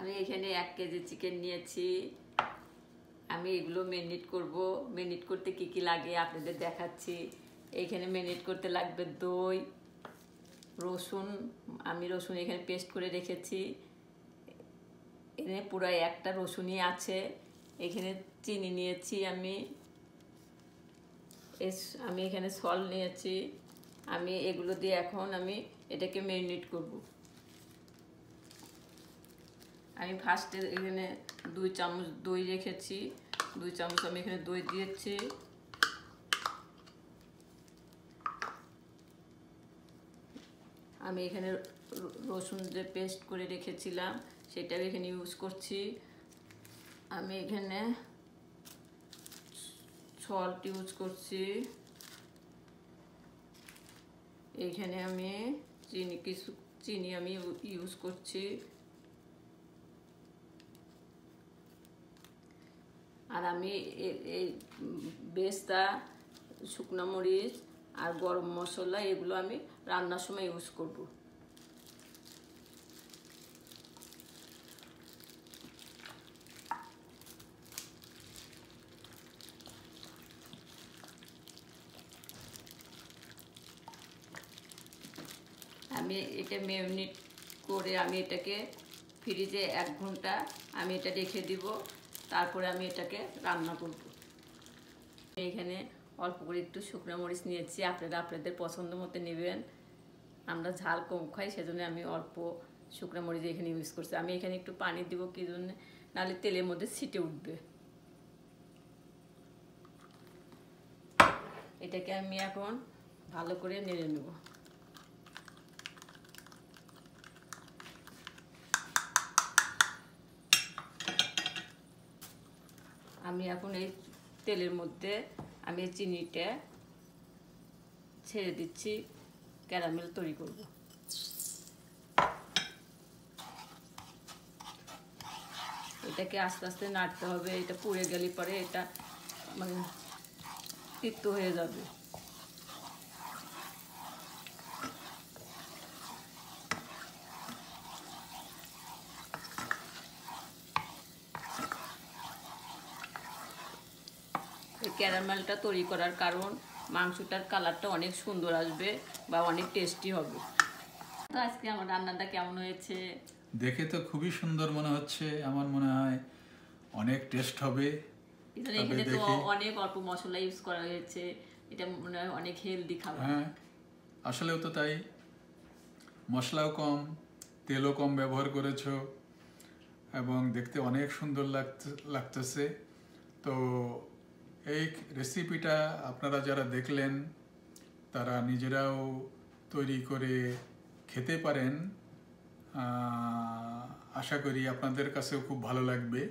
আমি এখানে 1 KG chicken নিয়েছি। আমি এগুলো ম্যারিনেট করব। ম্যারিনেট করতে কি কি লাগে আপনাদের দেখাচ্ছি। এখানে ম্যারিনেট করতে লাগবে দই, রসুন। আমি রসুন এখানে পেস্ট করে রেখেছি। এখানে পুরো একটা রসুনই আছে। এখানে চিনি নিয়েছি আমি এখানে সল্ট নিয়েছি। আমি এগুলো দিয়ে এখন আমি এটাকে ম্যারিনেট করব। আমি ফার্স্টে এখানে 2 চামচ দই রেখেছি। 2 চামচ আমি এখানে দই দিয়েছি। আমি এখানে রসুন যে পেস্ট করে রেখেছিলাম সেটাও এখানে ইউজ করছি। আমি এখানে সল্ট ইউজ করছি। এইখানে আমি চিনি আমি ইউজ করছি। আর আমি এই বেস্তা, শুকনো মরিচ আর গরম মশলা এগুলো আমি রান্নার সময় ইউজ করব। আমি এটা ম্যারিনেট করে আমি এটাকে ফ্রিজে 1 ঘন্টা আমি এটা রেখে দিব। তারপরে আমি এটাকে রান্না করব। এখানে অল্প করে একটু শুকনো মরিচ নিয়েছি। আপনারা আপনাদের পছন্দ মতো নেবেন। আমরা ঝাল কম খাই, সেজন্য আমি অল্প শুকনো মরিচ এখানে ইউজ করছি। আমি এখানে একটু পানি দিব, কি জন্য, নাহলে তেলের মধ্যে ছিটে উঠবে। এটাকে আমি এখন ভালো করে নেড়ে নেব। আমি এখন এই তেলের মধ্যে আমি চিনিটা ছেড়ে দিচ্ছি, ক্যারামেল তৈরি করব। এটাকে আস্তে আস্তে নাড়তে হবে। এটা পুড়ে গেলে পরে এটা মানে তিক্ত হয়ে যাবে। এই ক্যারামেলটা তৈরি করার কারণ মাংসটার কালারটা অনেক সুন্দর আসবে বা অনেক টেস্টি হবে। তো আজকে আমার রান্নাটা কেমন হয়েছে? দেখে তো খুবই সুন্দর মনে হচ্ছে। আমার মনে হয় অনেক টেস্ট হবে। এখানে তো অনেক অল্প মশলা ইউজ করা হয়েছে। এটা মনে হয় অনেক হেলদি খাবার। হ্যাঁ, আসলেও তো তাই। মশলাও কম, তেলও কম ব্যবহার করেছো এবং দেখতে অনেক সুন্দর লাগতেছে। তো এই রেসিপিটা আপনারা যারা দেখলেন তারা নিজেরাও তৈরি করে খেতে পারেন। আশা করি আপনাদের কাছেও খুব ভালো লাগবে।